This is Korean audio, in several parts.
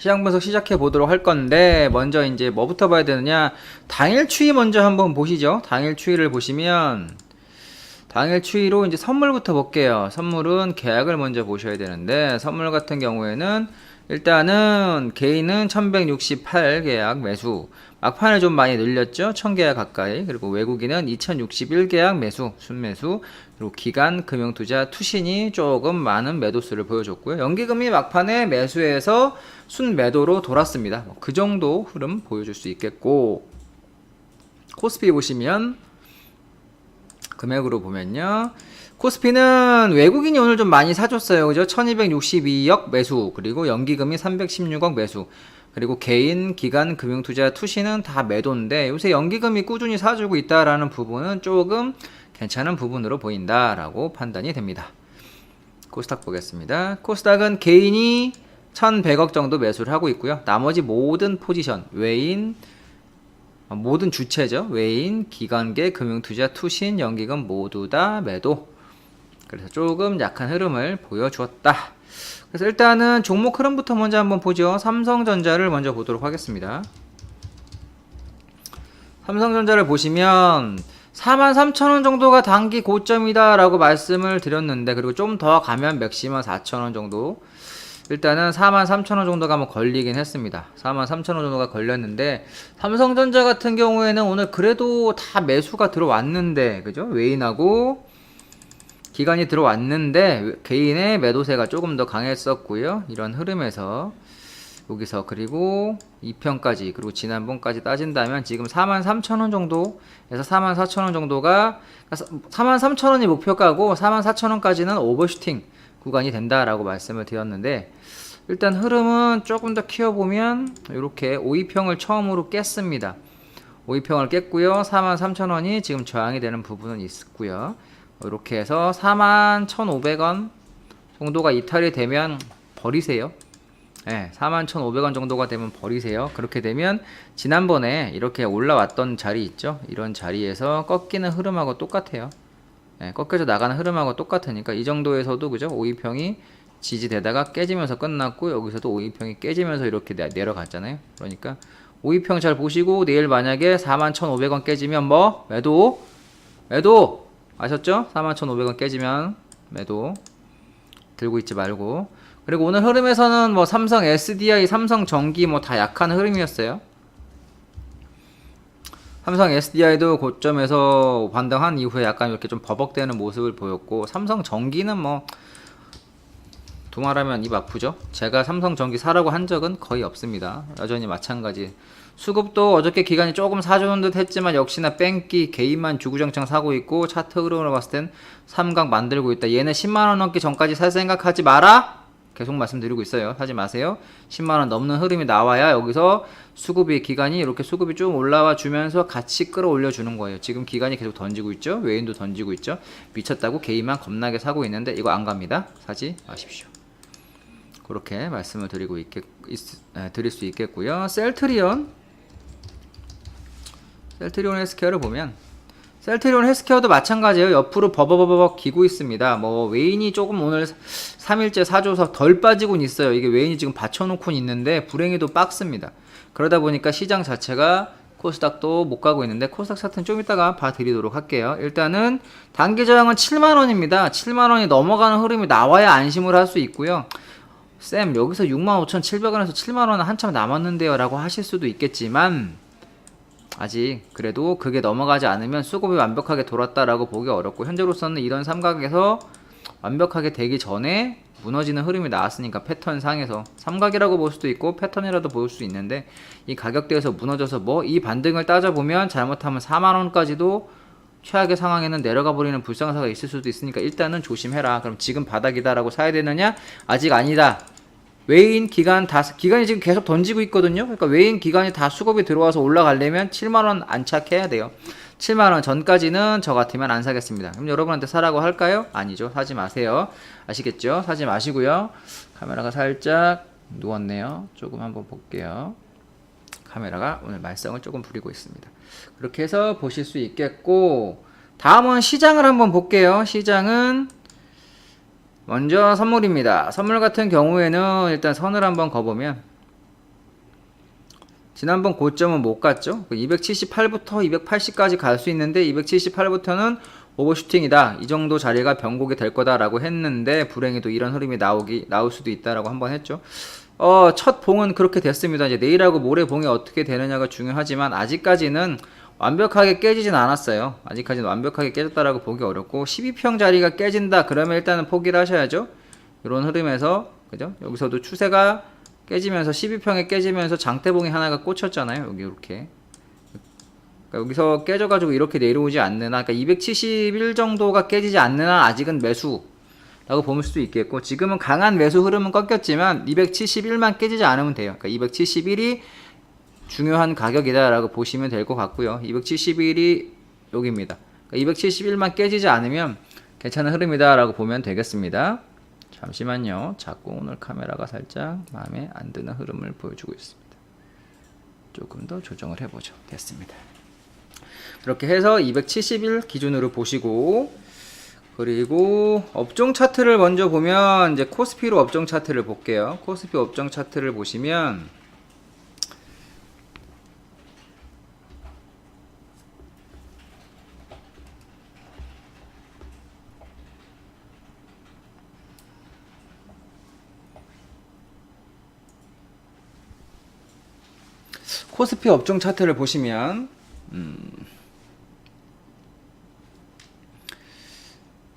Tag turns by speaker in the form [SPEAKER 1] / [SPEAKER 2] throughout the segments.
[SPEAKER 1] 시장 분석 시작해 보도록 할 건데, 먼저 이제 뭐부터 봐야 되느냐, 당일 추이 먼저 한번 보시죠. 당일 추이를 보시면 당일 추이로 이제 선물부터 볼게요. 선물은 계약을 먼저 보셔야 되는데, 선물 같은 경우에는 일단은 개인은 1168 계약 매수, 막판에 좀 많이 늘렸죠. 1000계약 가까이. 그리고 외국인은 2061 계약 매수, 순매수. 그리고 기관 금융투자 투신이 조금 많은 매도수를 보여줬고요. 연기금이 막판에 매수해서 순매도로 돌았습니다. 그 정도 흐름 보여줄 수 있겠고, 코스피 보시면 금액으로 보면요, 코스피는 외국인이 오늘 좀 많이 사줬어요. 그죠? 1262억 매수, 그리고 연기금이 316억 매수, 그리고 개인, 기관, 금융투자, 투신은 다 매도인데, 요새 연기금이 꾸준히 사주고 있다라는 부분은 조금 괜찮은 부분으로 보인다라고 판단이 됩니다. 코스닥 보겠습니다. 코스닥은 개인이 1100억 정도 매수를 하고 있고요. 나머지 모든 포지션, 외인, 모든 주체죠. 외인, 기관계, 금융투자, 투신, 연기금 모두 다 매도. 그래서 조금 약한 흐름을 보여주었다. 그래서 일단은 종목 흐름부터 먼저 한번 보죠. 삼성전자를 먼저 보도록 하겠습니다. 삼성전자를 보시면 43,000원 정도가 단기 고점이다 라고 말씀을 드렸는데, 그리고 좀 더 가면 맥시멈 4,000원 정도, 일단은 43,000원 정도가 한번 걸리긴 했습니다. 43,000원 정도가 걸렸는데, 삼성전자 같은 경우에는 오늘 그래도 다 매수가 들어왔는데, 그죠? 외인하고 기관이 들어왔는데 개인의 매도세가 조금 더 강했었고요. 이런 흐름에서 여기서, 그리고 2편까지, 그리고 지난번까지 따진다면 지금 43,000원 정도에서 44,000원 정도가, 43,000원이 목표가고 44,000원까지는 오버슈팅 구간이 된다라고 말씀을 드렸는데, 일단 흐름은 조금 더 키워보면 이렇게 5위평을 처음으로 깼습니다. 5위평을 깼고요. 43,000원이 지금 저항이 되는 부분은 있고요. 이렇게 해서 41,500원 정도가 이탈이 되면 버리세요. 네, 41,500원 정도가 되면 버리세요. 그렇게 되면 지난번에 이렇게 올라왔던 자리 있죠? 이런 자리에서 꺾이는 흐름하고 똑같아요. 네, 꺾여서 나가는 흐름하고 똑같으니까 이 정도에서도, 그죠? 5위평이 지지되다가 깨지면서 끝났고, 여기서도 5위평이 깨지면서 이렇게 내려갔잖아요. 그러니까 5위평 잘 보시고, 내일 만약에 41,500원 깨지면 뭐? 매도! 아셨죠? 41,500원 깨지면 매도. 들고 있지 말고. 그리고 오늘 흐름에서는 뭐 삼성 SDI, 삼성 전기 뭐 다 약한 흐름이었어요. 삼성 SDI도 고점에서 반등한 이후에 약간 이렇게 좀 버벅대는 모습을 보였고, 삼성 전기는 뭐 두말하면 입 아프죠. 제가 삼성 전기 사라고 한 적은 거의 없습니다. 여전히 마찬가지. 수급도 어저께 기간이 조금 사주는 듯 했지만 역시나 뺑기, 개인만 주구장창 사고 있고, 차트 흐름으로 봤을 땐 삼각 만들고 있다. 얘는 10만원 넘기 전까지 살 생각하지 마라, 계속 말씀드리고 있어요. 사지 마세요. 10만원 넘는 흐름이 나와야 여기서 수급이, 기간이 이렇게 수급이 좀 올라와 주면서 같이 끌어올려 주는 거예요. 지금 기간이 계속 던지고 있죠. 외인도 던지고 있죠. 미쳤다고 개인만 겁나게 사고 있는데 이거 안 갑니다. 사지 마십시오. 그렇게 말씀을 드릴 수 있겠고요. 셀트리온 헬스케어를 보면, 셀트리온 헬스케어도 마찬가지예요. 옆으로 버버버버 기고 있습니다. 뭐 외인이 조금 오늘 3일째 사줘서 덜 빠지곤 있어요. 이게 외인이 지금 받쳐놓고 있는데 불행히도 박스입니다. 그러다 보니까 시장 자체가, 코스닥도 못 가고 있는데, 코스닥 차트는 좀 이따가 봐드리도록 할게요. 일단은 단기 저항은 7만원입니다. 7만원이 넘어가는 흐름이 나와야 안심을 할 수 있고요. 쌤, 여기서 65,700원에서 7만원은 한참 남았는데요 라고 하실 수도 있겠지만, 아직 그래도 그게 넘어가지 않으면 수급이 완벽하게 돌았다라고 보기 어렵고, 현재로서는 이런 삼각에서 완벽하게 되기 전에 무너지는 흐름이 나왔으니까, 패턴상에서 삼각이라고 볼 수도 있고 패턴이라도 볼 수 있는데, 이 가격대에서 무너져서 뭐 이 반등을 따져보면 잘못하면 4만원까지도 최악의 상황에는 내려가 버리는 불상사가 있을 수도 있으니까 일단은 조심해라. 그럼 지금 바닥이다 라고 사야 되느냐? 아직 아니다. 외인, 기관 기관이 지금 계속 던지고 있거든요. 그러니까 외인, 기관이 다 수급이 들어와서 올라가려면 7만원 안착해야 돼요. 7만원 전까지는 저 같으면 안 사겠습니다. 그럼 여러분한테 사라고 할까요? 아니죠. 사지 마세요. 아시겠죠? 사지 마시고요. 카메라가 살짝 누웠네요. 조금 한번 볼게요. 카메라가 오늘 말썽을 조금 부리고 있습니다. 그렇게 해서 보실 수 있겠고, 다음은 시장을 한번 볼게요. 시장은 먼저 선물입니다. 선물 같은 경우에는 일단 선을 한번 거보면, 지난번 고점은 못 갔죠. 278부터 280까지 갈 수 있는데 278부터는 오버슈팅이다. 이 정도 자리가 변곡이 될 거다라고 했는데 불행히도 이런 흐름이 나올 수도 있다라고 한번 했죠. 첫 봉은 그렇게 됐습니다. 이제 내일하고 모레 봉이 어떻게 되느냐가 중요하지만 아직까지는 완벽하게 깨지진 않았어요. 아직까지는 완벽하게 깨졌다라고 보기 어렵고 12평 자리가 깨진다. 그러면 일단은 포기를 하셔야죠. 이런 흐름에서 그죠? 여기서도 추세가 깨지면서 12평에 깨지면서 장대봉이 하나가 꽂혔잖아요. 여기 이렇게. 그러니까 여기서 깨져가지고 이렇게 내려오지 않는 한, 그러니까 271 정도가 깨지지 않는 한 아직은 매수라고 볼 수도 있겠고, 지금은 강한 매수 흐름은 꺾였지만 271만 깨지지 않으면 돼요. 그러니까 271이 중요한 가격이다라고 보시면 될 것 같고요. 271이 여기입니다. 그러니까 271만 깨지지 않으면 괜찮은 흐름이다라고 보면 되겠습니다. 잠시만요. 자꾸 오늘 카메라가 살짝 마음에 안 드는 흐름을 보여주고 있습니다. 조금 더 조정을 해보죠. 됐습니다. 그렇게 해서 271 기준으로 보시고, 그리고 업종 차트를 먼저 보면 이제 코스피로 업종 차트를 볼게요. 코스피 업종 차트를 보시면 코스피 업종 차트를 보시면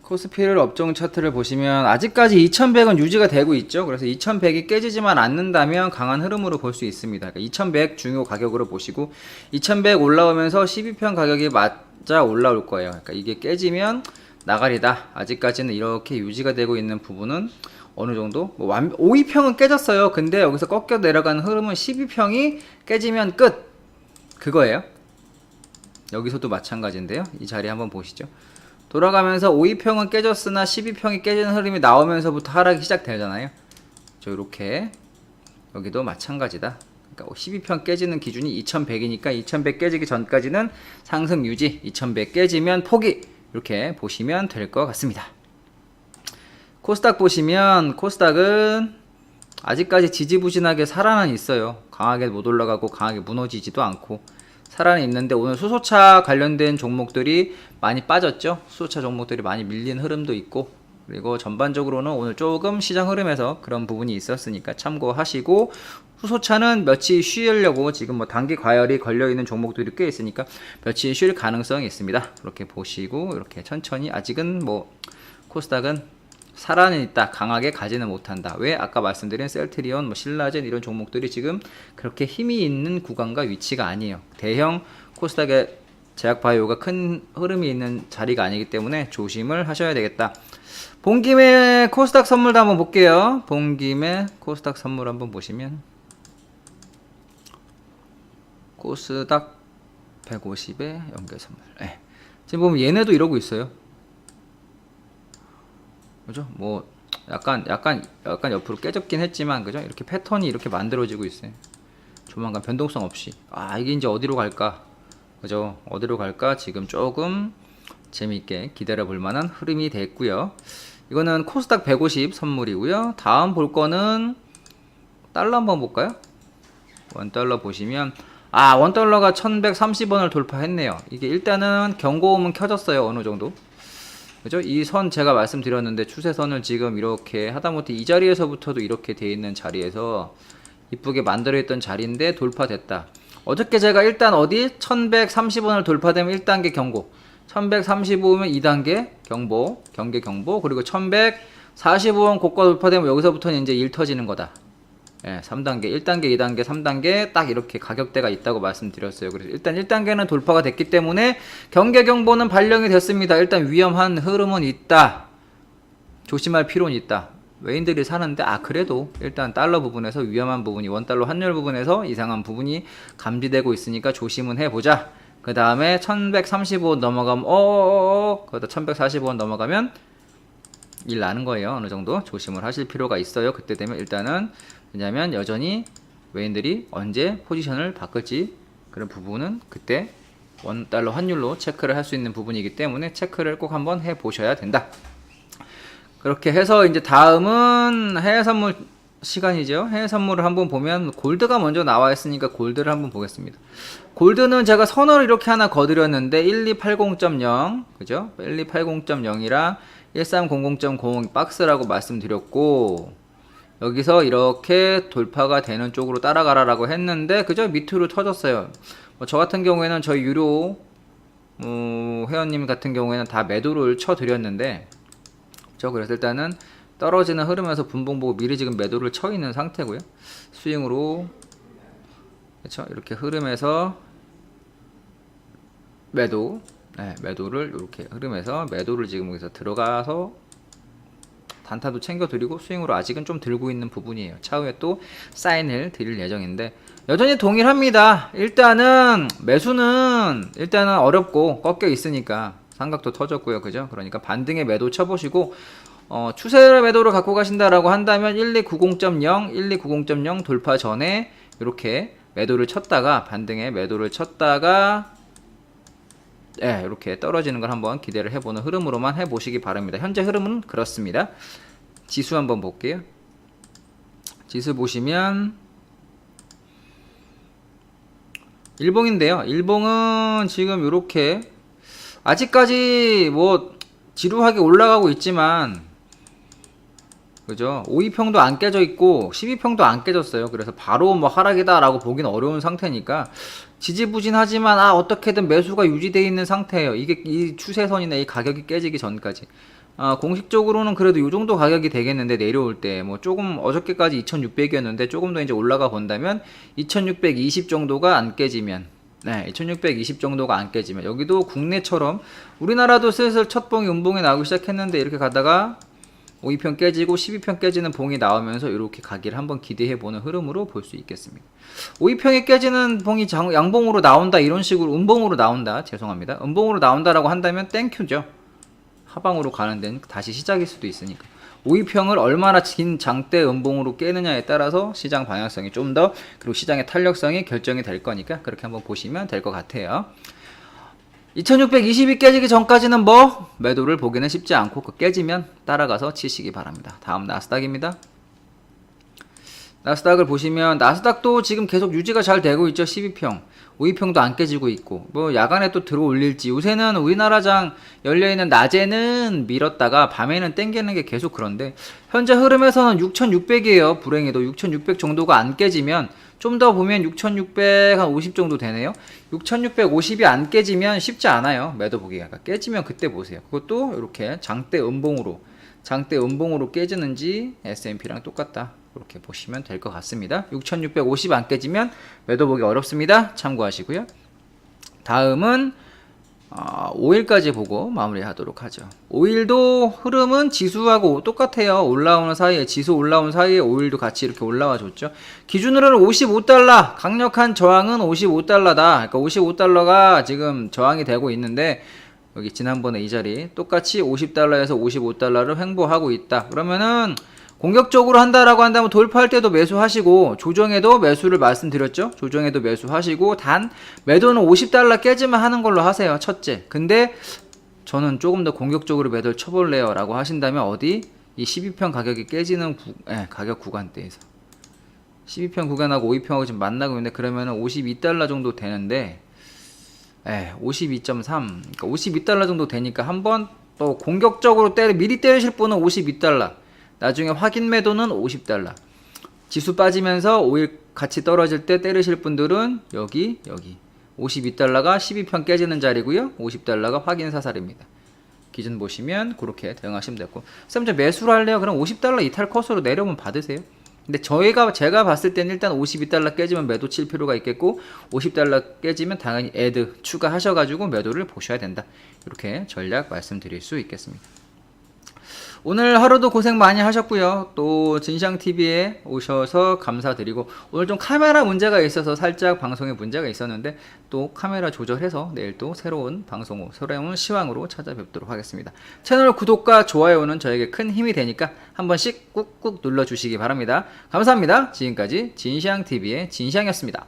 [SPEAKER 1] 코스피를 업종 차트를 보시면 아직까지 2100은 유지가 되고 있죠. 그래서 2100이 깨지지만 않는다면 강한 흐름으로 볼 수 있습니다. 그러니까 2100 중요 가격으로 보시고 2100 올라오면서 12평 가격이 맞아 올라올 거예요. 그러니까 이게 깨지면 나가리다. 아직까지는 이렇게 유지가 되고 있는 부분은 어느 정도 52평은 깨졌어요. 근데 여기서 꺾여 내려가는 흐름은 12평이 깨지면 끝. 그거예요. 여기서도 마찬가지인데요. 이 자리 한번 보시죠. 돌아가면서 52평은 깨졌으나 12평이 깨지는 흐름이 나오면서부터 하락이 시작되잖아요. 저 이렇게 여기도 마찬가지다. 그러니까 12평 깨지는 기준이 2100이니까 2100 깨지기 전까지는 상승 유지, 2100 깨지면 포기, 이렇게 보시면 될 것 같습니다. 코스닥 보시면 코스닥은 아직까지 지지부진하게 살아는 있어요. 강하게 못 올라가고 강하게 무너지지도 않고 살아는 있는데, 오늘 수소차 관련된 종목들이 많이 빠졌죠. 수소차 종목들이 많이 밀린 흐름도 있고, 그리고 전반적으로는 오늘 조금 시장 흐름에서 그런 부분이 있었으니까 참고하시고, 수소차는 며칠 쉬려고 지금 뭐 단기 과열이 걸려있는 종목들이 꽤 있으니까 며칠 쉴 가능성이 있습니다. 이렇게 보시고 이렇게 천천히, 아직은 뭐 코스닥은 살아는 있다. 강하게 가지는 못한다. 왜? 아까 말씀드린 셀트리온, 뭐 신라젠 이런 종목들이 지금 그렇게 힘이 있는 구간과 위치가 아니에요. 대형 코스닥의 제약바이오가 큰 흐름이 있는 자리가 아니기 때문에 조심을 하셔야 되겠다. 본 김에 코스닥 선물도 한번 볼게요. 본 김에 코스닥 선물 한번 보시면 코스닥 150의 연계 선물. 네. 지금 보면 얘네도 이러고 있어요. 그죠? 뭐 약간 옆으로 깨졌긴 했지만, 그죠? 이렇게 패턴이 이렇게 만들어지고 있어요. 조만간 변동성 없이. 이게 이제 어디로 갈까? 그죠? 어디로 갈까? 지금 조금 재미있게 기다려 볼 만한 흐름이 됐고요. 이거는 코스닥 150 선물이고요. 다음 볼 거는 달러 한번 볼까요? 원달러 보시면 원달러가 1130원을 돌파했네요. 이게 일단은 경고음은 켜졌어요. 어느 정도. 그죠? 이 선 제가 말씀드렸는데, 추세선을 지금 이렇게 하다못해 이 자리에서부터도 이렇게 돼 있는 자리에서 이쁘게 만들어 있던 자리인데 돌파됐다. 어저께 제가 일단 어디 1130원을 돌파되면 1단계 경고, 1135면 2단계 경보, 경계 경보, 그리고 1145원 고가 돌파되면 여기서부터는 이제 일 터지는 거다. 3단계, 1단계, 2단계, 3단계 딱 이렇게 가격대가 있다고 말씀드렸어요. 그래서 일단 1단계는 돌파가 됐기 때문에 경계 경보는 발령이 됐습니다. 일단 위험한 흐름은 있다. 조심할 필요는 있다. 외인들이 사는데 그래도 일단 달러 부분에서 위험한 부분이, 원달러 환율 부분에서 이상한 부분이 감지되고 있으니까 조심은 해보자. 그 다음에 1135원 넘어가면 거기다 1145원 넘어가면 일 나는 거예요. 어느 정도 조심을 하실 필요가 있어요. 그때 되면 일단은, 왜냐면 여전히 외인들이 언제 포지션을 바꿀지 그런 부분은 그때 원달러 환율로 체크를 할 수 있는 부분이기 때문에 체크를 꼭 한번 해 보셔야 된다. 그렇게 해서 이제 다음은 해외 선물 시간이죠. 해외 선물을 한번 보면 골드가 먼저 나와 있으니까 골드를 한번 보겠습니다. 골드는 제가 선을 이렇게 하나 거드렸는데 1280.0 그죠? 1280.0이랑 1300.0 박스라고 말씀드렸고, 여기서 이렇게 돌파가 되는 쪽으로 따라가라라고 했는데 그죠? 밑으로 터졌어요. 저 같은 경우에는 저희 유료 회원님 같은 경우에는 다 매도를 쳐드렸는데, 그래서 일단은 떨어지는 흐름에서 분봉 보고 미리 지금 매도를 쳐 있는 상태고요. 스윙으로 그렇죠? 이렇게 흐름에서 매도, 매도를 이렇게 흐름에서 매도를 지금 여기서 들어가서 단타도 챙겨드리고 스윙으로 아직은 좀 들고 있는 부분이에요. 차후에 또 사인을 드릴 예정인데 여전히 동일합니다. 일단은 매수는 일단은 어렵고 꺾여 있으니까 삼각도 터졌고요. 그죠? 그러니까 반등에 매도 쳐보시고, 추세 매도를 갖고 가신다라고 한다면 1290.0, 1290.0 돌파 전에 이렇게 매도를 쳤다가 반등에 매도를 쳤다가 이렇게 떨어지는 걸 한번 기대를 해보는 흐름으로만 해보시기 바랍니다. 현재 흐름은 그렇습니다. 지수 한번 볼게요. 지수 보시면 일봉인데요. 일봉은 지금 이렇게 아직까지 뭐 지루하게 올라가고 있지만 그죠? 5위평도 안 깨져 있고 12평도 안 깨졌어요. 그래서 바로 뭐 하락이다 라고 보기는 어려운 상태니까 지지부진하지만 어떻게든 매수가 유지되어 있는 상태예요. 이게 이 추세선이나 이 가격이 깨지기 전까지. 공식적으로는 그래도 이 정도 가격이 되겠는데, 내려올 때 뭐 조금 어저께까지 2600이었는데 조금 더 이제 올라가 본다면 2620 정도가 안 깨지면, 2620 정도가 안 깨지면, 여기도 국내처럼 우리나라도 슬슬 첫 봉이 음봉이 나오기 시작했는데 이렇게 가다가 5위평 깨지고 12평 깨지는 봉이 나오면서 이렇게 가기를 한번 기대해보는 흐름으로 볼 수 있겠습니다. 5위평이 깨지는 봉이 양봉으로 나온다, 이런 식으로 음봉으로 나온다, 죄송합니다. 음봉으로 나온다라고 한다면 땡큐죠. 하방으로 가는 데는 다시 시작일 수도 있으니까 5위평을 얼마나 긴 장대 음봉으로 깨느냐에 따라서 시장 방향성이 좀 더, 그리고 시장의 탄력성이 결정이 될 거니까 그렇게 한번 보시면 될 것 같아요. 2620이 깨지기 전까지는 뭐 매도를 보기는 쉽지 않고, 그 깨지면 따라가서 치시기 바랍니다. 다음 나스닥입니다. 나스닥을 보시면 나스닥도 지금 계속 유지가 잘 되고 있죠. 12평 5위평도 안 깨지고 있고, 뭐 야간에 또 들어 올릴지, 요새는 우리나라장 열려있는 낮에는 밀었다가 밤에는 땡기는 게 계속 그런데, 현재 흐름에서는 6600이에요. 불행히도 6600 정도가 안 깨지면, 좀 더 보면 6650 정도 되네요. 6650이 안 깨지면 쉽지 않아요, 매도 보기가. 깨지면 그때 보세요. 그것도 이렇게 장대 음봉으로 깨지는지 S&P랑 똑같다, 이렇게 보시면 될 것 같습니다. 6650 안 깨지면 매도 보기 어렵습니다. 참고하시고요. 다음은 5일까지 보고 마무리하도록 하죠. 5일도 흐름은 지수하고 똑같아요. 올라오는 사이에, 지수 올라오는 사이에 5일도 같이 이렇게 올라와 줬죠. 기준으로는 55달러, 강력한 저항은 55달러다. 그러니까 55달러가 지금 저항이 되고 있는데, 여기 지난번에 이 자리 똑같이 50달러에서 55달러를 횡보하고 있다. 그러면은 공격적으로 한다라고 한다면 돌파할 때도 매수하시고, 조정에도 매수를 말씀드렸죠. 조정에도 매수하시고, 단 매도는 50달러 깨지만 하는 걸로 하세요. 첫째. 근데 저는 조금 더 공격적으로 매도를 쳐볼래요 라고 하신다면 어디? 이 12평 가격이 깨지는 가격 구간대에서 12평 구간하고 5위평하고 지금 만나고 있는데, 그러면은 52달러 정도 되는데, 52.3, 그러니까 52달러 정도 되니까 한번 또 공격적으로 미리 때리실 분은 52달러, 나중에 확인 매도는 50달러. 지수 빠지면서 5일 같이 떨어질 때 때리실 분들은 여기 52달러가 12평 깨지는 자리고요. 50달러가 확인 사살입니다. 기준 보시면 그렇게 대응하시면 되고, 쌤 저 매수를 할래요? 그럼 50달러 이탈 컷으로 내려오면 받으세요. 근데 제가 봤을 때는 일단 52달러 깨지면 매도 칠 필요가 있겠고, 50달러 깨지면 당연히 애드 추가하셔가지고 매도를 보셔야 된다. 이렇게 전략 말씀드릴 수 있겠습니다. 오늘 하루도 고생 많이 하셨고요. 또 진시황TV에 오셔서 감사드리고, 오늘 좀 카메라 문제가 있어서 살짝 방송에 문제가 있었는데 또 카메라 조절해서 내일 또 새로운 방송, 새로운 시황으로 찾아뵙도록 하겠습니다. 채널 구독과 좋아요는 저에게 큰 힘이 되니까 한 번씩 꾹꾹 눌러주시기 바랍니다. 감사합니다. 지금까지 진시황TV의 진시황이었습니다.